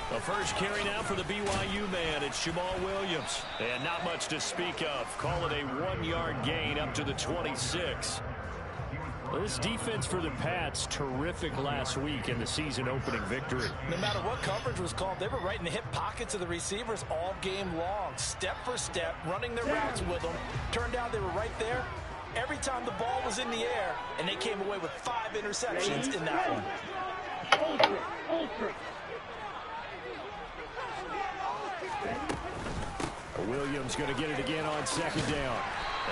The first carry now for the BYU man. It's Jamal Williams. And not much to speak of. Call it a 1-yard gain up to the 26. Well, this defense for the Pats, terrific last week in the season-opening victory. No matter what coverage was called, they were right in the hip pockets of the receivers all game long. Step for step, running their routes with them. Turned out they were right there every time the ball was in the air, and they came away with 5 interceptions in that one. Williams going to get it again on second down.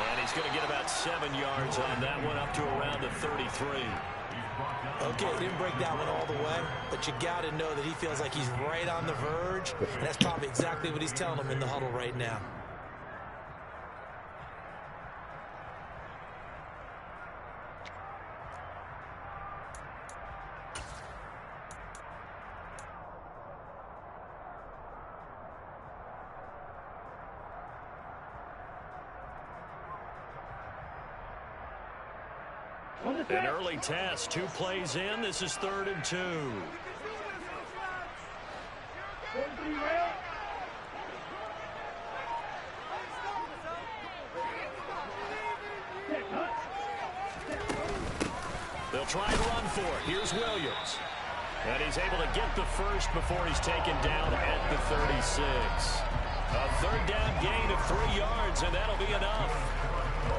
And he's going to get about 7 yards on that one, up to around the 33. Okay, didn't break that one all the way, but you got to know that he feels like he's right on the verge, and that's probably exactly what he's telling them in the huddle right now. An early test, 2 plays in. This is 3rd and 2. They'll try and run for it. Here's Williams. And he's able to get the first before he's taken down at the 36. A 3rd down gain of 3 yards, and that'll be enough.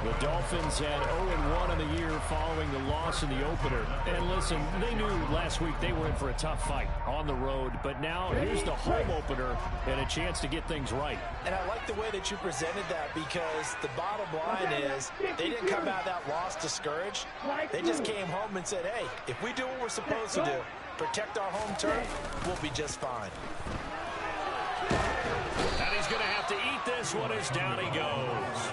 The Dolphins had 0-1 in the year following the loss in the opener. And listen, they knew last week they were in for a tough fight on the road. But now here's the home opener and a chance to get things right. And I like the way that you presented that, because the bottom line is they didn't come out of that loss discouraged. They just came home and said, hey, if we do what we're supposed to do, protect our home turf, we'll be just fine. And he's going to have to eat this one as down he goes.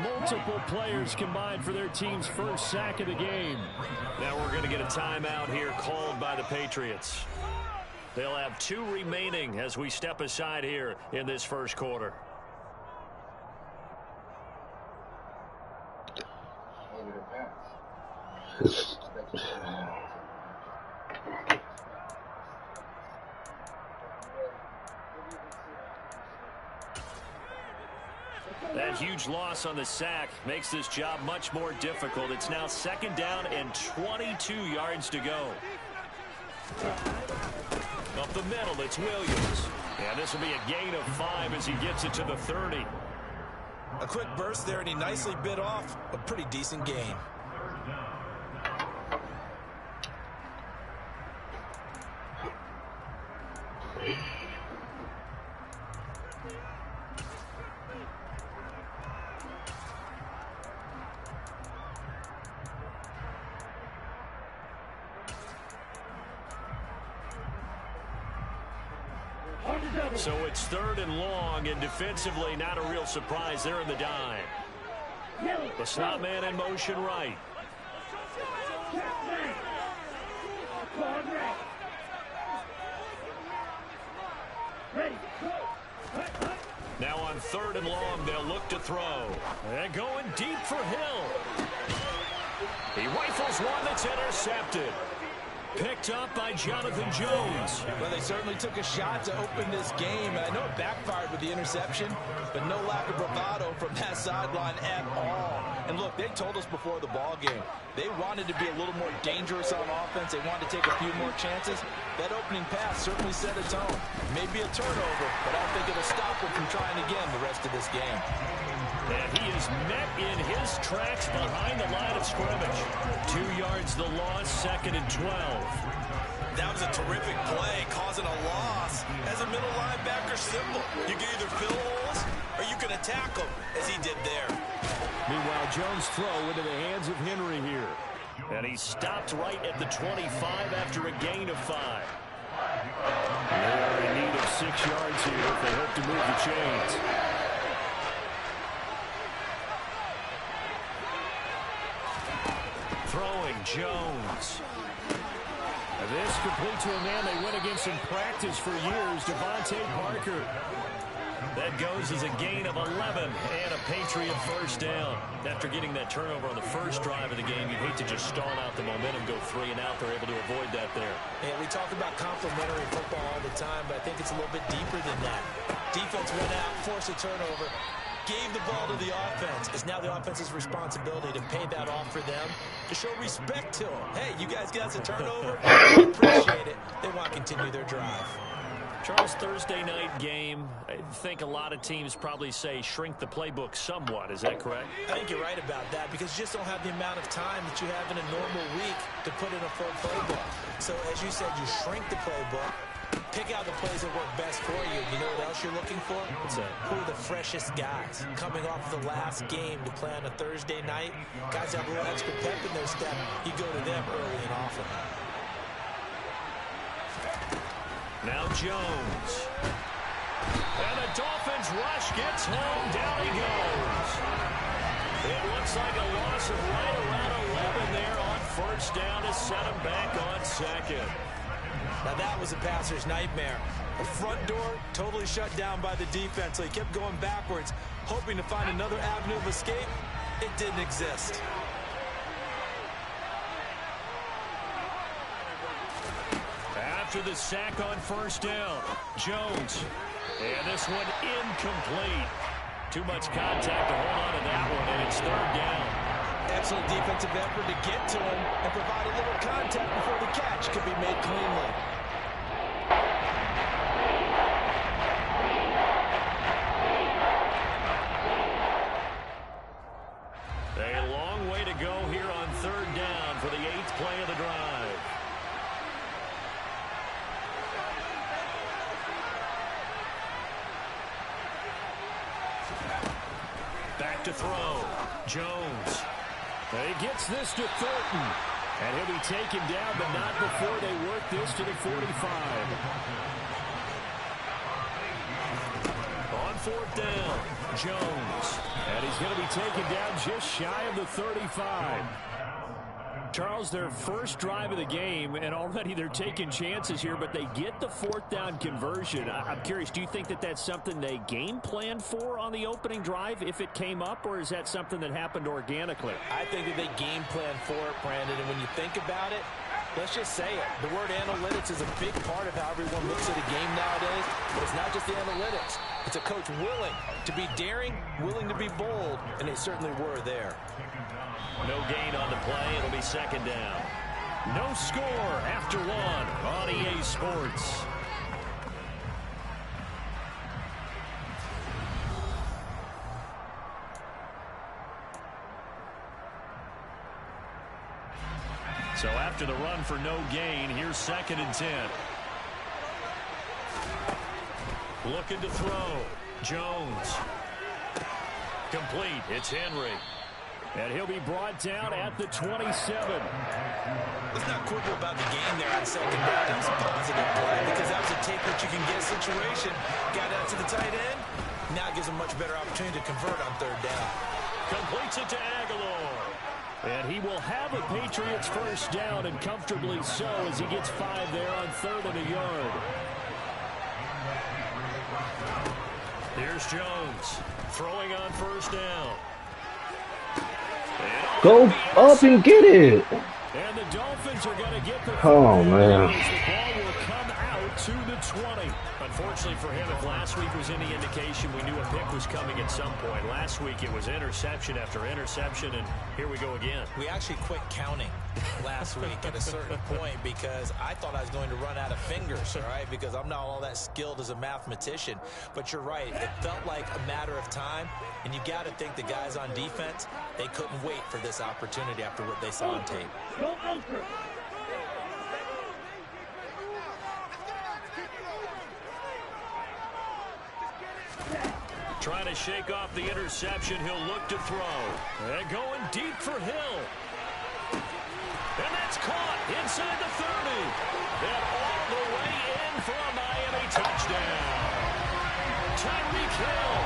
Multiple players combined for their team's first sack of the game. Now we're going to get a timeout here called by the Patriots. They'll have 2 remaining as we step aside here in this first quarter. That huge loss on the sack makes this job much more difficult. It's now 2nd down and 22 yards to go. Up the middle, it's Williams. And this will be a gain of 5 as he gets it to the 30. A quick burst there, and he nicely bit off a pretty decent gain. So it's 3rd and long, and defensively not a real surprise there in the dime. The slot man in motion right. Now on 3rd and long, they'll look to throw. And going deep for Hill. He rifles one that's intercepted. Picked up by Jonathan Jones. Well, they certainly took a shot to open this game, and I know it backfired with the interception, but no lack of bravado from that sideline at all. And look, they told us before the ball game, they wanted to be a little more dangerous on offense. They wanted to take a few more chances. That opening pass certainly set a tone. Maybe a turnover, but I don't think it'll stop them from trying again the rest of this game. And he is met in his tracks behind the line of scrimmage. 2 yards the loss, 2nd and 12. That was a terrific play, causing a loss. As a middle linebacker, simple. You can either fill holes or you can attack them, as he did there. Meanwhile, Jones' throw into the hands of Henry here. And he stopped right at the 25 after a gain of 5. They are in need of 6 yards here if they hope to move the chains. Throwing Jones. This complete to a man they went against in practice for years, Devontae Parker. That goes as a gain of 11 and a Patriot first down. After getting that turnover on the first drive of the game, you'd hate to just stall out the momentum, go 3 and out. They're able to avoid that there. Yeah, we talk about complementary football all the time, but I think it's a little bit deeper than that. Defense went out, forced a turnover, gave the ball to the offense. It's now the offense's responsibility to pay that off for them, to show respect to them. Hey, you guys got us a turnover? We appreciate it. They want to continue their drive. Charles, Thursday night game, I think a lot of teams probably say shrink the playbook somewhat. Is that correct? I think you're right about that because you just don't have the amount of time that you have in a normal week to put in a full playbook. So as you said, you shrink the playbook, pick out the plays that work best for you. You know what else you're looking for? What's that? Who are the freshest guys coming off the last game to play on a Thursday night? Guys have a little extra pep in their step. You go to them early and often. Now Jones. And the Dolphins rush gets home. Down he goes. It looks like a loss of right around 11 there on first down to set him back on second. Now that was a passer's nightmare. The front door totally shut down by the defense, so he kept going backwards, hoping to find another avenue of escape. It didn't exist. After the sack on first down, Jones. And this one incomplete. Too much contact to hold on to that one, and it's third down. Excellent defensive effort to get to him and provide a little contact before the catch could be made cleanly. A long way to go here on third down for the 8th play of the drive. Back to throw. Jones. He gets this to Thornton. And he'll be taken down, but not before they work this to the 45. On fourth down, Jones. And he's going to be taken down just shy of the 35. Charles, their first drive of the game, and already they're taking chances here, but they get the fourth down conversion. I'm curious, do you think that that's something they game planned for on the opening drive if it came up, or is that something that happened organically? I think that they game planned for it, Brandon, and when you think about it, let's just say it. The word analytics is a big part of how everyone looks at a game nowadays, but it's not just the analytics. It's a coach willing to be daring, willing to be bold, and they certainly were there. No gain on the play. It'll be second down. No score after one on EA Sports. So after the run for no gain, here's 2nd and 10. Looking to throw. Jones. Complete. It's Henry. And he'll be brought down at the 27. Let's not quibble about the game there on second down. That was a positive play because that was a take what you can get situation. Got out to the tight end. Now it gives him much better opportunity to convert on third down. Completes it to Aguilar. And he will have a Patriots first down, and comfortably so, as he gets 5 there on 3rd and a yard. Here's Jones throwing on first down. Go up and get it. And the Dolphins are going to get the Oh, man. The ball will come out to the 20. Unfortunately for him, if last week was any indication, we knew a pick was coming at some point. Last week it was interception after interception, and here we go again. We actually quit counting last week at a certain point because I thought I was going to run out of fingers, all right, because I'm not all that skilled as a mathematician. But you're right. It felt like a matter of time, and you got to think the guys on defense, they couldn't wait for this opportunity after what they saw on tape. Trying to shake off the interception. He'll look to throw. And going deep for Hill. And that's caught inside the 30. And all the way in for a Miami touchdown. Tyreek Hill,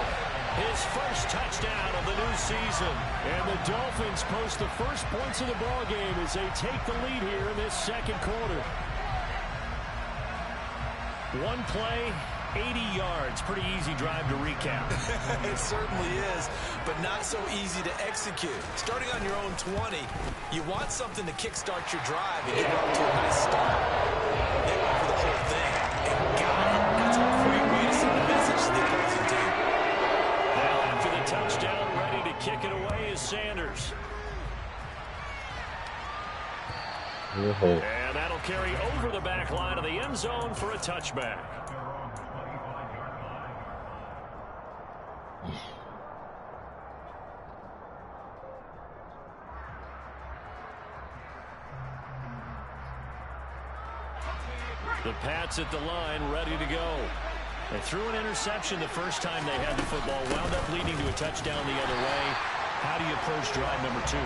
his first touchdown of the new season. And the Dolphins post the first points of the ball game as they take the lead here in this second quarter. One play, 80 yards. Pretty easy drive to recap. It certainly is, but not so easy to execute. Starting on your own 20, you want something to kickstart your drive and get off to a nice start. They went for the whole thing and got it. That's a great way to send a message to the opposing team. Now after the touchdown, ready to kick it away is Sanders. And that'll carry over the back line of the end zone for a touchback. The Pats at the line, ready to go. They threw an interception the first time they had the football, wound up leading to a touchdown the other way. How do you approach drive number 2?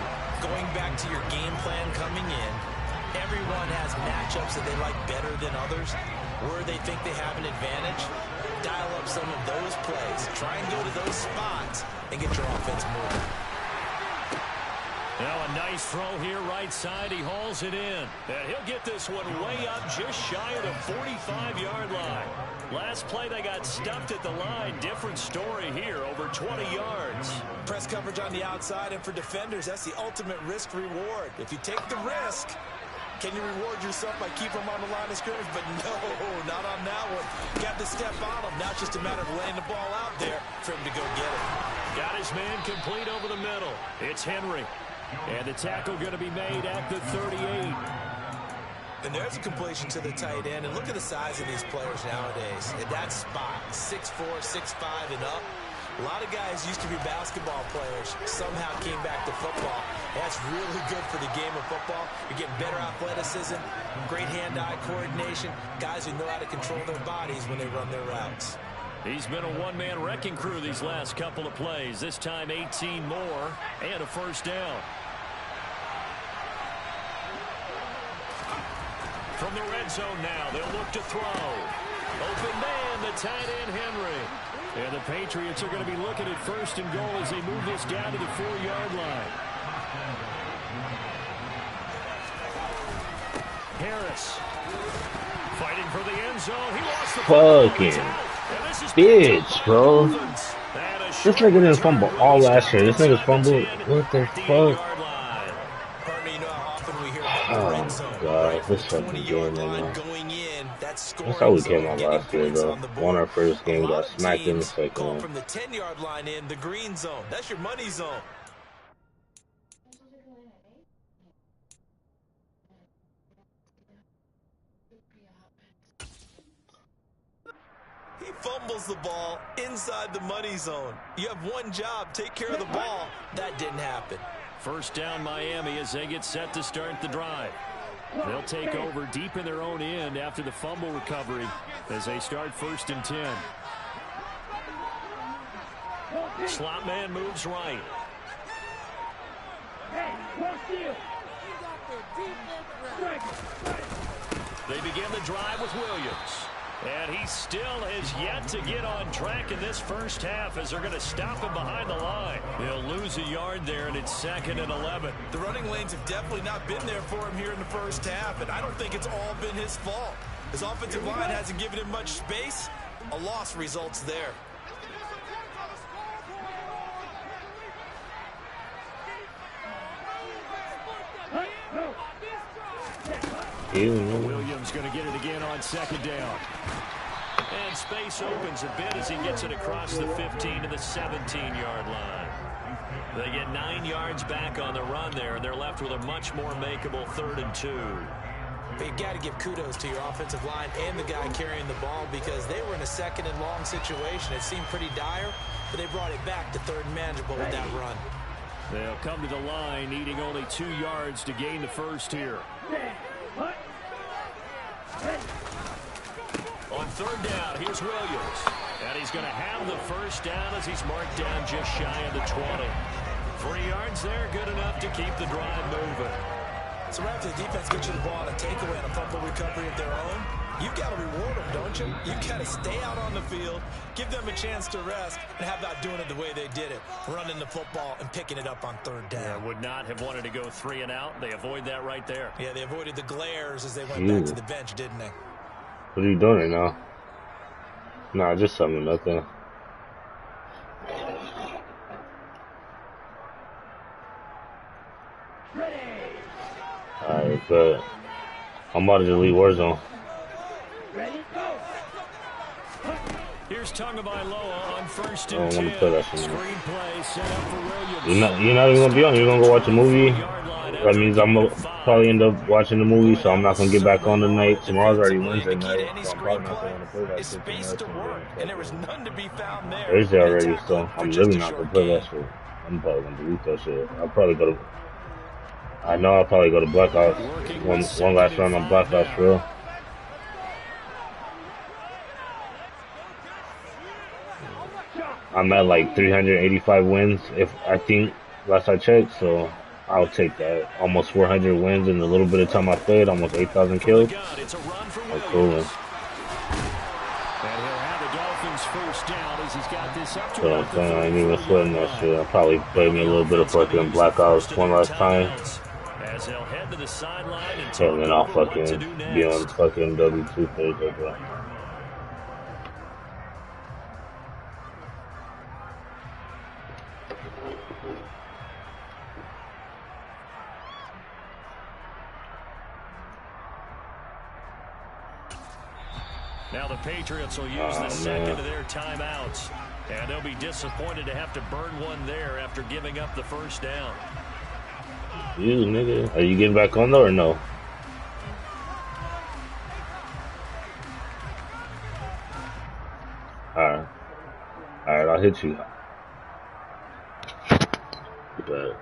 Going back to your game plan coming in, everyone has matchups that they like better than others. Where they think they have an advantage, dial up some of those plays. Try and go to those spots and get your offense moving. Now a nice throw here right side. He hauls it in. And he'll get this one way up just shy of the 45-yard line. Last play they got stuffed at the line. Different story here, over 20 yards. Press coverage on the outside, and for defenders, that's the ultimate risk-reward. If you take the risk, can you reward yourself by keeping them on the line of scrimmage? But no, not on that one. Got to step on them. Now it's just a matter of laying the ball out there for him to go get it. Got his man complete over the middle. It's Henry. And the tackle going to be made at the 38. And there's a completion to the tight end. And look at the size of these players nowadays. At that spot, 6'4", 6'5", and up. A lot of guys used to be basketball players, somehow came back to football. That's really good for the game of football. You're getting better athleticism, great hand-eye coordination, guys who know how to control their bodies when they run their routes. He's been a one-man wrecking crew these last couple of plays. This time 18 more and a first down. From the red zone now, they'll look to throw. Open man, the tight end Henry. And the Patriots are going to be looking at first and goal as they move this down to the 4-yard line. Harris fighting for the end zone. He lost the fucking bitch, bro. This nigga didn't fumble all last year. This nigga's fumbled. What the fuck? Oh my god, this fucking game, man. That's how we came out last year, though. Won our first game, got smacked in the second one. From the 10-yard line in the green zone. That's your money zone. He fumbles the ball inside the money zone. You have one job, take care of the ball. That didn't happen. First down Miami as they get set to start the drive. They'll take over deep in their own end after the fumble recovery as they start 1st and 10. Slot man moves right. They begin the drive with Williams. And he still has yet to get on track in this first half as they're going to stop him behind the line. They'll lose a yard there, and it's 2nd and 11. The running lanes have definitely not been there for him here in the first half, and I don't think it's all been his fault. His offensive line hasn't given him much space. A loss results there. Williams going to get it again on 2nd down. And space opens a bit as he gets it across the 15 to the 17-yard line. They get 9 yards back on the run there, and they're left with a much more makeable 3rd and 2. But you got to give kudos to your offensive line and the guy carrying the ball because they were in a 2nd and long situation. It seemed pretty dire, but they brought it back to 3rd and manageable with that run. They'll come to the line, needing only 2 yards to gain the first here. On 3rd down, here's Williams. And he's going to have the first down as he's marked down just shy of the 20. 3 yards there, good enough to keep the drive moving. So after the defense gets you the ball on a takeaway and a fumble recovery of their own, you've got to reward them, don't you? You've got to stay out on the field, give them a chance to rest, and how about doing it the way they did it, running the football and picking it up on 3rd down. Yeah, would not have wanted to go 3 and out. They avoid that right there. Yeah, they avoided the glares as they went back to the bench, didn't they? What are you doing right now? Nah, just something, nothing. Alright, but I'm about to delete Warzone. Here's Tagovailoa on 1st and I don't 10. want to play that shit. Screenplay set up for Williams. You're not even gonna be on. You're gonna go watch a movie. That means I'm gonna probably end up watching the movie, so I'm not gonna get back on tonight. Tomorrow's already Wednesday night, so I'm probably not gonna want to play that shit tonight. Thursday already, so I'm really not gonna play that shit. I'm probably gonna delete that shit. I'll probably go to. I know I'll probably go to Black Ops. One last round on Black Ops for real. I'm at like 385 wins, if I think last I checked, so I'll take that. Almost 400 wins in the little bit of time I played, almost 8,000 kills. I'm cool. So I'm saying I ain't even sweating that shit. I'll probably play me a little bit of fucking Black Ops one last time. And then I'll fucking be on fucking W2 Thursday, bro. Now the Patriots will use the second of their timeouts, and they'll be disappointed to have to burn one there after giving up the first down. You nigga, are you getting back on though or no? Alright, I'll hit you. But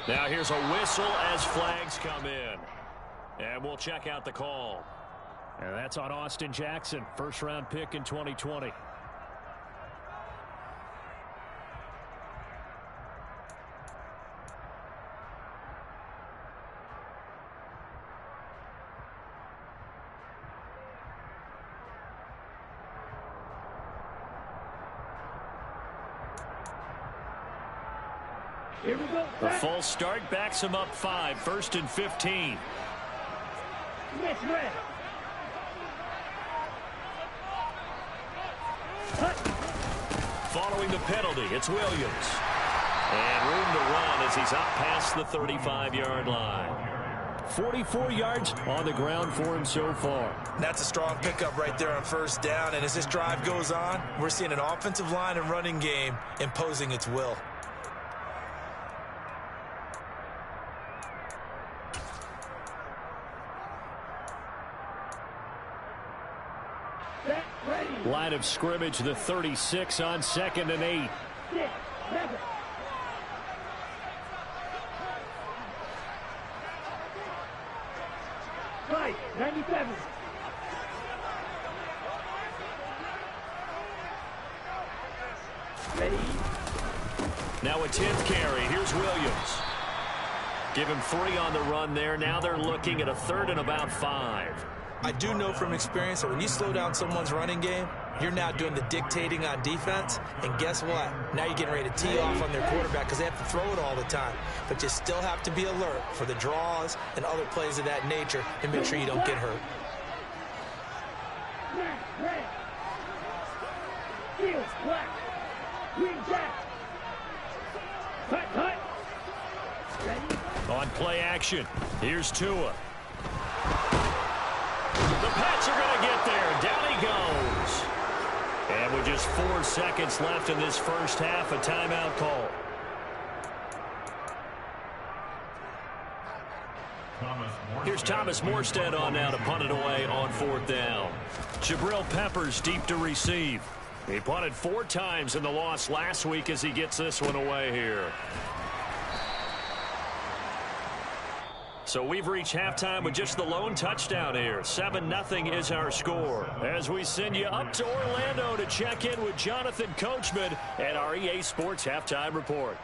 now here's a whistle as flags come in. And we'll check out the call. And that's on Austin Jackson, first-round pick in 2020. The full start backs him up 5, 1st and 15. Following the penalty, it's Williams. And room to run as he's out past the 35-yard line. 44 yards on the ground for him so far. That's a strong pickup right there on first down. And as this drive goes on, we're seeing an offensive line and running game imposing its will. Line of scrimmage, the 36 on 2nd and 8. 6, 7. Right, 97. Ready. Now a 10th carry. Here's Williams. Give him 3 on the run there. Now they're looking at a 3rd and about 5. I do know from experience that when you slow down someone's running game, you're now doing the dictating on defense. And guess what? Now you're getting ready to tee off on their quarterback because they have to throw it all the time. But you still have to be alert for the draws and other plays of that nature and make sure you don't get hurt. Red. Field, black. Green jack. Cut. Ready. On play action, here's Tua. The Pats are going to get there. Down he goes. And with just 4 seconds left in this first half, a timeout call. Here's Thomas Morstead on now to punt it away on 4th down. Jabril Peppers deep to receive. He punted 4 times in the loss last week as he gets this one away here. So we've reached halftime with just the lone touchdown here. 7-0 is our score. As we send you up to Orlando to check in with Jonathan Coachman at our EA Sports Halftime Report.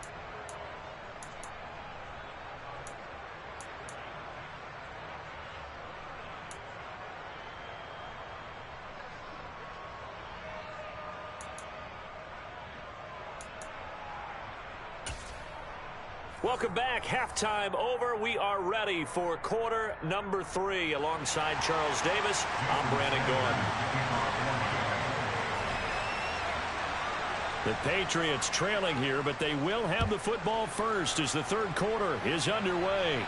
Welcome back. Halftime over. We are ready for quarter number 3. Alongside Charles Davis, I'm Brandon Gordon. The Patriots trailing here, but they will have the football first as the third quarter is underway.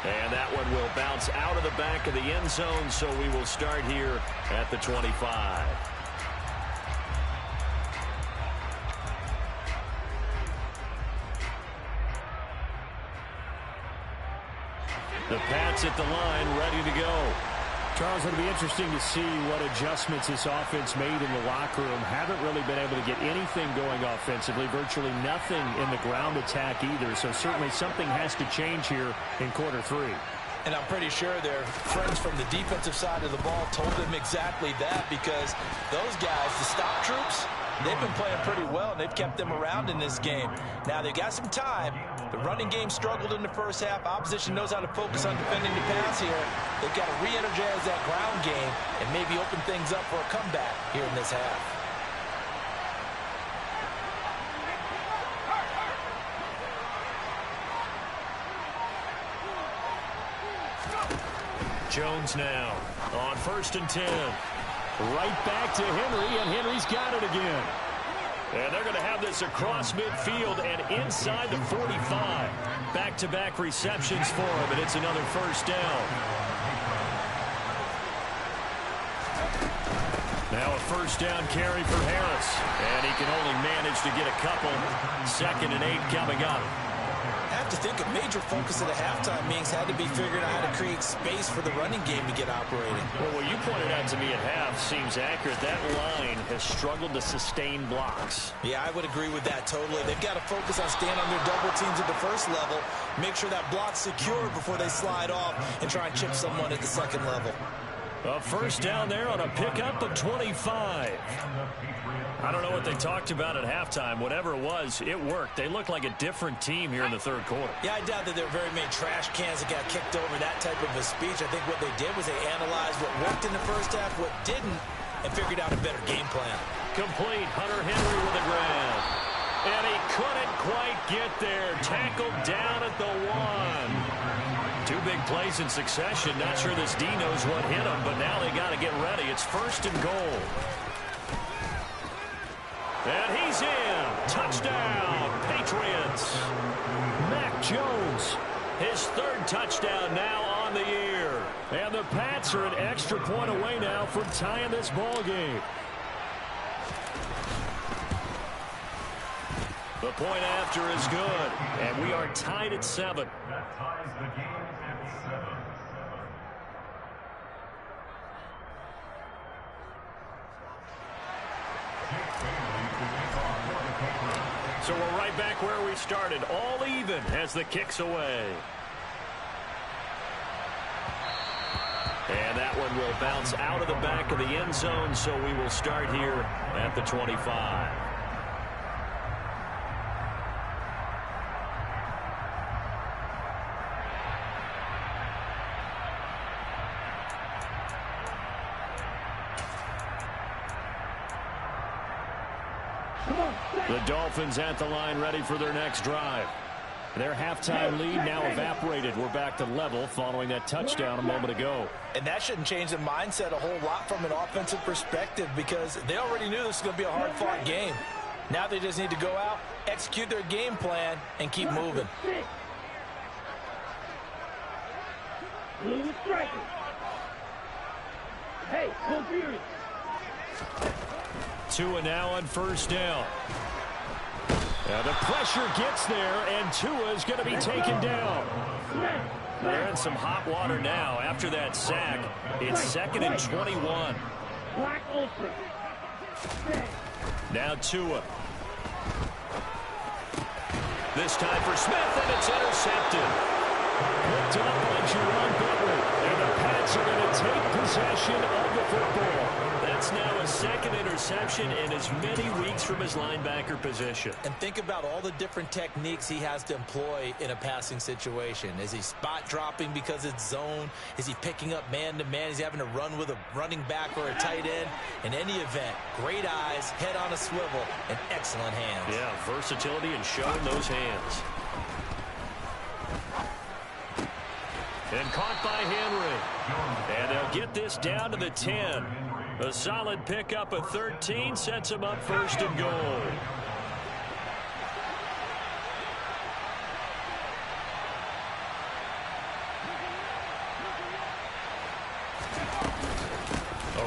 And that one will bounce out of the back of the end zone, so we will start here at the 25. The Pats at the line, ready to go. Charles, it'll be interesting to see what adjustments this offense made in the locker room. Haven't really been able to get anything going offensively, virtually nothing in the ground attack either. So certainly something has to change here in quarter 3. And I'm pretty sure their friends from the defensive side of the ball told them exactly that, because those guys, the stop troops, they've been playing pretty well, and they've kept them around in this game. Now, they've got some time. The running game struggled in the first half. Opposition knows how to focus on defending the pass here. They've got to re-energize that ground game and maybe open things up for a comeback here in this half. Jones now on 1st and 10. Right back to Henry, and Henry's got it again. And they're going to have this across midfield and inside the 45. Back-to-back receptions for him, and it's another first down. Now a first down carry for Harris. And he can only manage to get a couple. 2nd and 8 coming up. I have to think a major focus of the halftime meetings had to be figuring out how to create space for the running game to get operating. Well, what you pointed out to me at half seems accurate. That line has struggled to sustain blocks. Yeah, I would agree with that totally. They've got to focus on staying on their double teams at the first level, make sure that block's secure before they slide off and try and chip someone at the second level. A first down there on a pickup of 25. I don't know what they talked about at halftime. Whatever it was, it worked. They look like a different team here in the third quarter. Yeah, I doubt that there were very many trash cans that got kicked over that type of a speech. I think what they did was they analyzed what worked in the first half, what didn't, and figured out a better game plan. Complete. Hunter Henry with the grab. And he couldn't quite get there. Tackled down at the 1. 2 big plays in succession. Not sure this D knows what hit him, but now they got to get ready. It's 1st and goal. And he's in. Touchdown, Patriots. Mac Jones, his 3rd touchdown now on the year. And the Pats are an extra point away now from tying this ball game. The point after is good, and we are tied at 7. That ties the game at 7. So we're right back where we started, all even as the kick's away. And that one will bounce out of the back of the end zone, so we will start here at the 25. The Dolphins at the line, ready for their next drive. Their halftime lead now evaporated. We're back to level following that touchdown a moment ago. And that shouldn't change the mindset a whole lot from an offensive perspective, because they already knew this was going to be a hard-fought game. Now they just need to go out, execute their game plan, and keep moving. Blue striker. Hey, go Fury. Tua now on first down. Now the pressure gets there, and Tua is going to be taken down. They're in some hot water now after that sack. It's 2nd and 21. Black Ultra. Now Tua. This time for Smith, and it's intercepted. Picked up by Jerron Bentley, and the Pats are going to take possession of the football. That's now a second interception in as many weeks from his linebacker position. And think about all the different techniques he has to employ in a passing situation. Is he spot dropping because it's zone? Is he picking up man-to-man? Is he having to run with a running back or a tight end? In any event, great eyes, head on a swivel, and excellent hands. Yeah, versatility and showing those hands. And caught by Henry. And they'll get this down to the 10. A solid pickup of 13 sets him up first and goal. A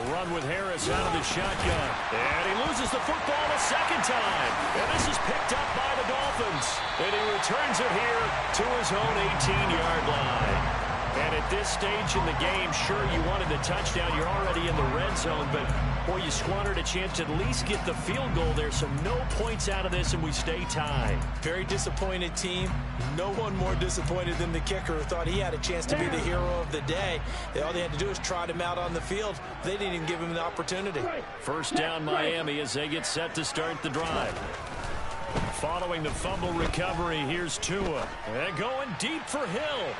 run with Harris out of the shotgun. And he loses the football a second time. And this is picked up by the Dolphins. And he returns it here to his own 18-yard line. And at this stage in the game, sure, you wanted the touchdown. You're already in the red zone, but, boy, you squandered a chance to at least get the field goal there, so no points out of this, and we stay tied. Very disappointed team. No one more disappointed than the kicker who thought he had a chance to be the hero of the day. All they had to do was trot him out on the field. They didn't even give him the opportunity. First down, Miami, as they get set to start the drive. Following the fumble recovery, here's Tua. And going deep for Hill.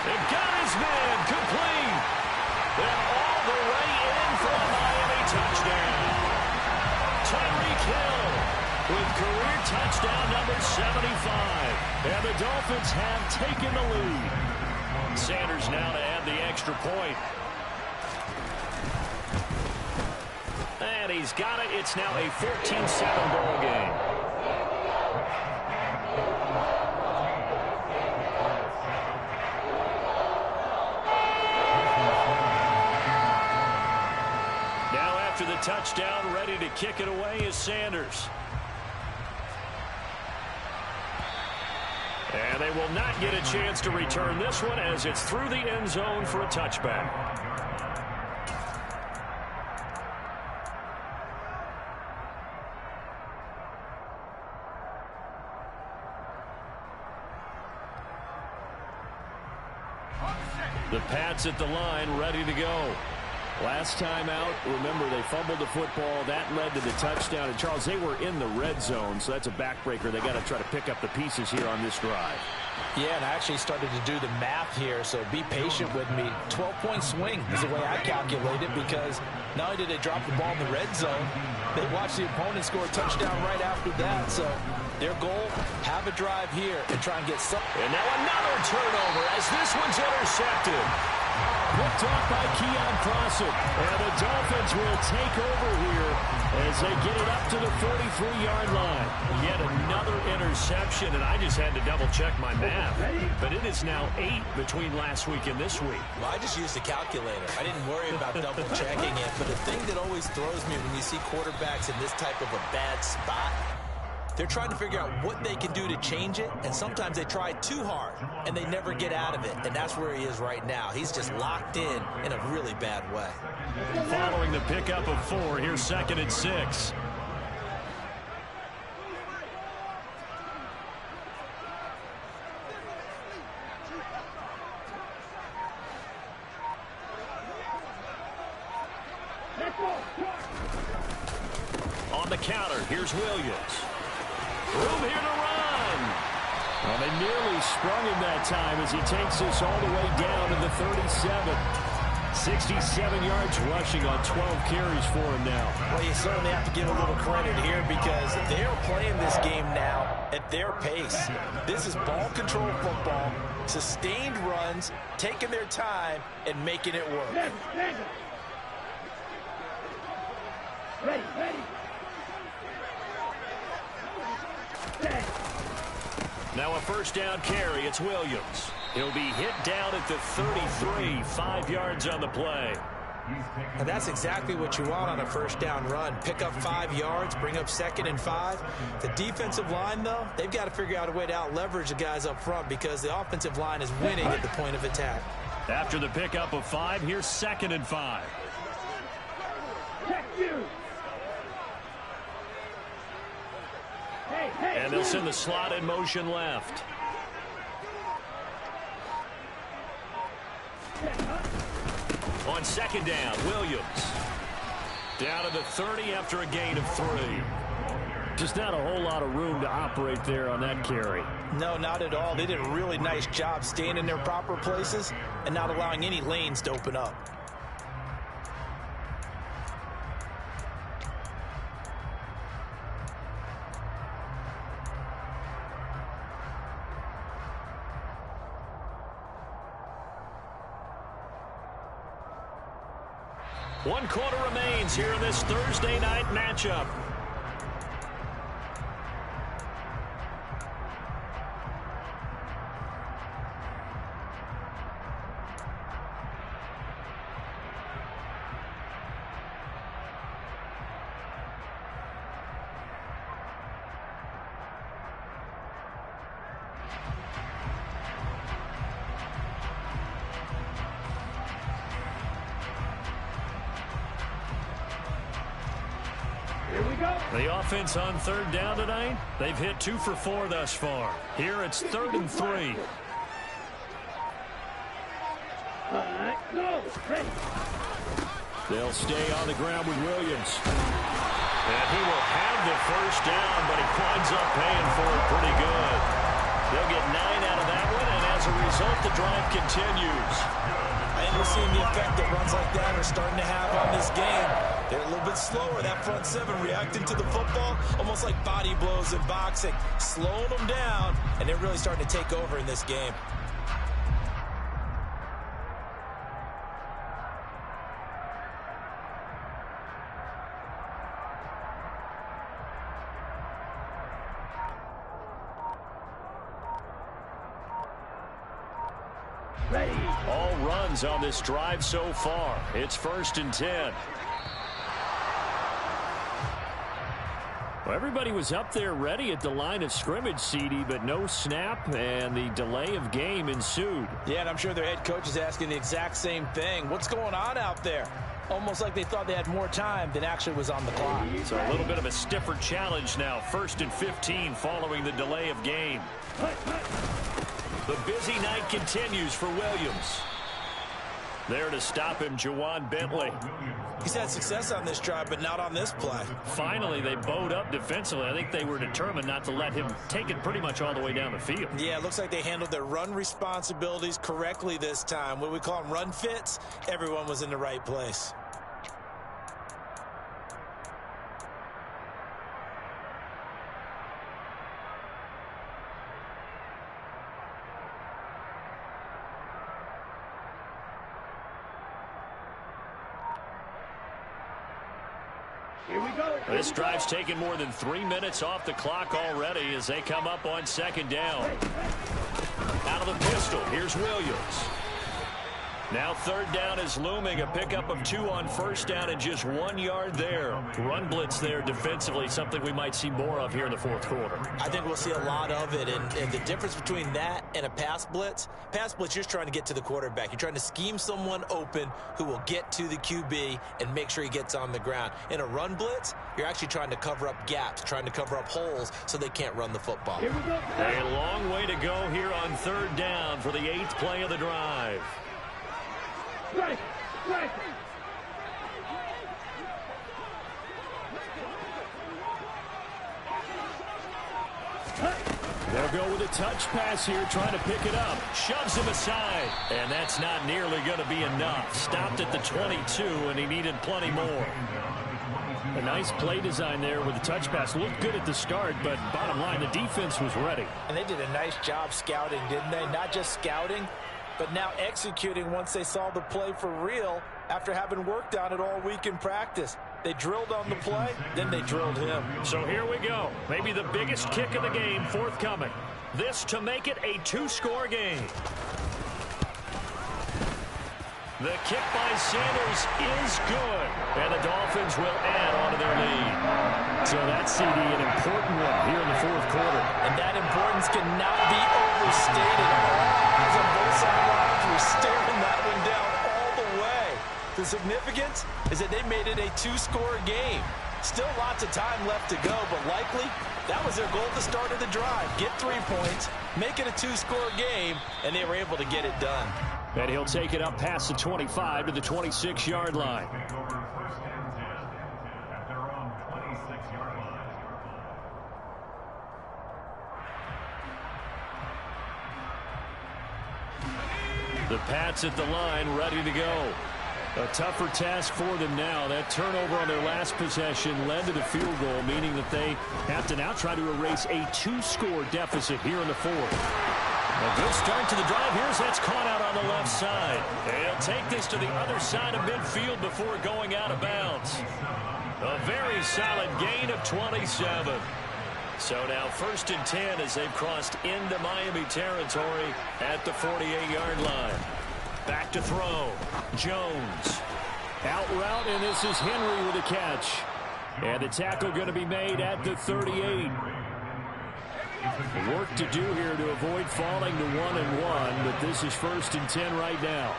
They've got his man complete. And all the way in for a Miami touchdown. Tyreek Hill with career touchdown number 75. And the Dolphins have taken the lead. Sanders now to add the extra point. And he's got it. It's now a 14-7 ball game. After the touchdown, ready to kick it away is Sanders. And they will not get a chance to return this one as it's through the end zone for a touchback. The Pats at the line, ready to go. Last time out, remember, they fumbled the football. That led to the touchdown. And, Charles, they were in the red zone, so that's a backbreaker. They got to try to pick up the pieces here on this drive. Yeah, and I actually started to do the math here, so be patient with me. 12-point swing is the way I calculate it, because not only did they drop the ball in the red zone, they watched the opponent score a touchdown right after that. So their goal, have a drive here and try and get some. And now another turnover as this one's intercepted. Picked off by Keon Clausen. And the Dolphins will take over here as they get it up to the 43-yard line. Yet another interception, and I just had to double-check my math. But it is now 8 between last week and this week. Well, I just used a calculator. I didn't worry about double-checking it. But the thing that always throws me when you see quarterbacks in this type of a bad spot, they're trying to figure out what they can do to change it, and sometimes they try too hard, and they never get out of it, and that's where he is right now. He's just locked in a really bad way. Following the pickup of 4, here's 2nd and 6. On the counter, here's Williams. Room here to run. Well, they nearly sprung him that time as he takes this all the way down to the 37. 67 yards rushing on 12 carries for him now. Well, you certainly have to give a little credit here because they're playing this game now at their pace. This is ball control football, sustained runs, taking their time, and making it work. Ready, ready. Now a first down carry. It's Williams. He'll be hit down at the 33, 5 yards on the play. And that's exactly what you want on a first down run. Pick up 5 yards, bring up 2nd and 5. The defensive line, though, they've got to figure out a way to out-leverage the guys up front because the offensive line is winning at the point of attack. After the pickup of 5, here's 2nd and 5. Check you. And they'll send the slot in motion left. On 2nd down, Williams. Down to the 30 after a gain of 3. Just not a whole lot of room to operate there on that carry. No, not at all. They did a really nice job staying in their proper places and not allowing any lanes to open up. One quarter remains here in this Thursday night matchup. The offense on third down tonight, they've hit 2 for 4 thus far. Here it's 3rd and 3. They'll stay on the ground with Williams. And he will have the first down, but he winds up paying for it pretty good. They'll get 9 out of that one, and as a result, the drive continues. I think we're seeing the effect that runs like that are starting to have on this game. They're a little bit slower, that front seven, reacting to the football, almost like body blows in boxing, slowing them down, and they're really starting to take over in this game. Ready. All runs on this drive so far. It's 1st and 10. Well, everybody was up there ready at the line of scrimmage, CD, but no snap, and the delay of game ensued. Yeah, and I'm sure their head coach is asking the exact same thing. What's going on out there? Almost like they thought they had more time than actually was on the clock. So a little bit of a stiffer challenge now. 1st and 15 following the delay of game. The busy night continues for Williams. There to stop him, Juwan Bentley. He's had success on this drive, but not on this play. Finally, they bowed up defensively. I think they were determined not to let him take it pretty much all the way down the field. Yeah, it looks like they handled their run responsibilities correctly this time. What we call them run fits, everyone was in the right place. Here we go. This drive's taken more than 3 minutes off the clock already as they come up on 2nd down. Out of the pistol, here's Williams. Now 3rd down is looming, a pickup of 2 on 1st down and just 1 yard there. Run blitz there defensively, something we might see more of here in the 4th quarter. I think we'll see a lot of it, and the difference between that and a pass blitz, you're just trying to get to the quarterback. You're trying to scheme someone open who will get to the QB and make sure he gets on the ground. In a run blitz, you're actually trying to cover up gaps, trying to cover up holes so they can't run the football. Here we go. A long way to go here on 3rd down for the 8th play of the drive. Strike. Strike. They'll go with a touch pass here, trying to pick it up. Shoves him aside. And that's not nearly going to be enough. Stopped at the 22, and he needed plenty more. A nice play design there with the touch pass. Looked good at the start, but bottom line, the defense was ready. And they did a nice job scouting, didn't they? Not just scouting, but now executing once they saw the play for real after having worked on it all week in practice. They drilled on the play, then they drilled him. So here we go. Maybe the biggest kick of the game forthcoming. This to make it a 2-score game. The kick by Sanders is good, and the Dolphins will add on to their lead. So that's, CD, an important one here in the 4th quarter. And that importance cannot be overstated. All eyes on both sidelines were staring that one down all the way. The significance is that they made it a 2-score game. Still lots of time left to go, but likely that was their goal at the start of the drive. Get 3 points, make it a 2-score game, and they were able to get it done. And he'll take it up past the 25 to the 26-yard line. The Pats at the line, ready to go. A tougher task for them now. That turnover on their last possession led to the field goal, meaning that they have to now try to erase a 2-score deficit here in the fourth. A good start to the drive. That's caught out on the left side. He'll take this to the other side of midfield before going out of bounds. A very solid gain of 27. So now 1st and 10 as they've crossed into Miami territory at the 48-yard line. Back to throw. Jones. Out route, and this is Henry with a catch. And the tackle going to be made at the 38. Work to do here to avoid falling to 1-1, but this is 1st and 10 right now.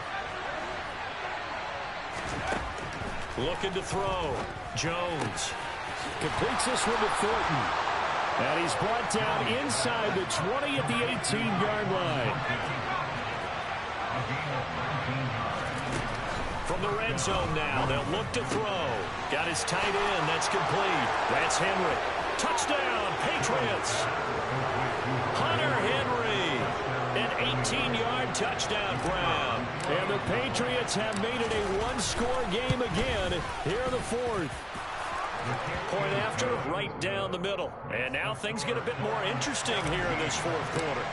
Looking to throw. Jones. Completes this one to Thornton. And he's brought down inside the 20 at the 18-yard line. From the red zone now, they'll look to throw. Got his tight end. That's complete. That's Henry. Touchdown, Patriots. Hunter Henry. An 18-yard touchdown grab. And the Patriots have made it a 1-score game again here in the fourth. Point after, right down the middle. And now things get a bit more interesting here in this fourth quarter.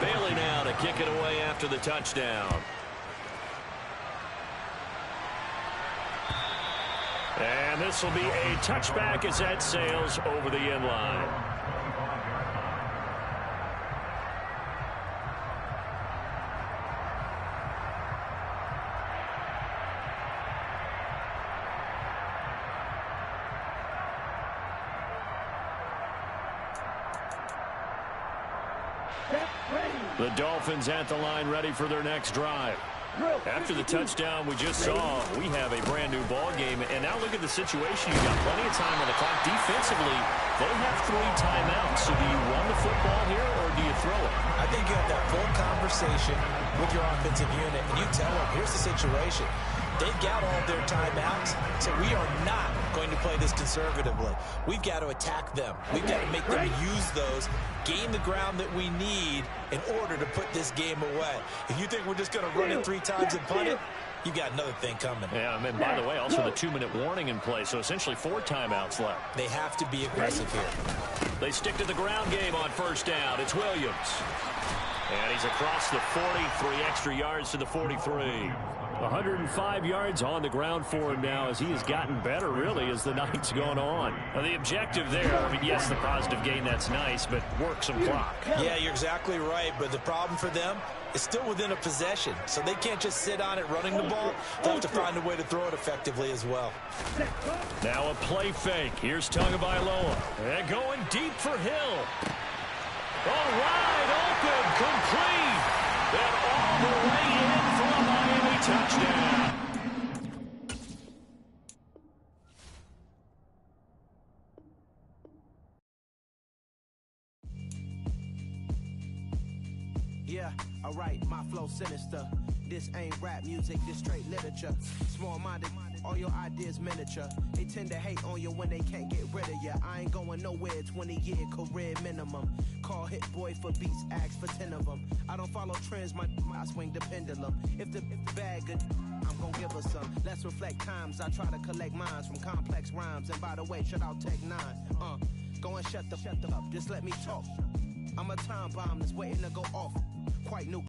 Bailey now to kick it away after the touchdown. And this will be a touchback as that sails over the end line. The Dolphins at the line ready for their next drive. After the touchdown we just saw, we have a brand new ball game. And now look at the situation. You've got plenty of time on the clock. Defensively, they have 3 timeouts. So do you run the football here or do you throw it? I think you have that full conversation with your offensive unit, and you tell them, here's the situation. They've got all their timeouts, so we are not going to play this conservatively. We've got to attack them. We've got to make them use those, gain the ground that we need in order to put this game away. If you think we're just going to run it 3 times and punt it, you got another thing coming. Yeah, and by the way, also the 2-minute warning in play, so essentially 4 timeouts left. They have to be aggressive here. They stick to the ground game on 1st down. It's Williams. And he's across the 40, 3 extra yards to the 43. 105 yards on the ground for him now as he has gotten better, really, as the night's gone on. Now, the objective there, I mean, yes, the positive gain, that's nice, but work some clock. Yeah, you're exactly right, but the problem for them is still within a possession, so they can't just sit on it running the ball. They'll have to find a way to throw it effectively as well. Now a play fake. Here's Tagovailoa. And going deep for Hill. All right, open, complete. And all the way in for a Miami touchdown. Yeah, alright, my flow sinister. This ain't rap music, this straight literature. Small-minded, all your ideas miniature. They tend to hate on you when they can't get rid of you. I ain't going nowhere, 20-year career minimum. Call Hit Boy for beats, ask for 10 of them. I don't follow trends, I swing the pendulum. If the bag good, I'm gonna give her some. Let's reflect times, I try to collect minds from complex rhymes. And by the way, shout out Tech 9. Go and shut the up, just let me talk. I'm a time bomb that's waiting to go off. Quite new.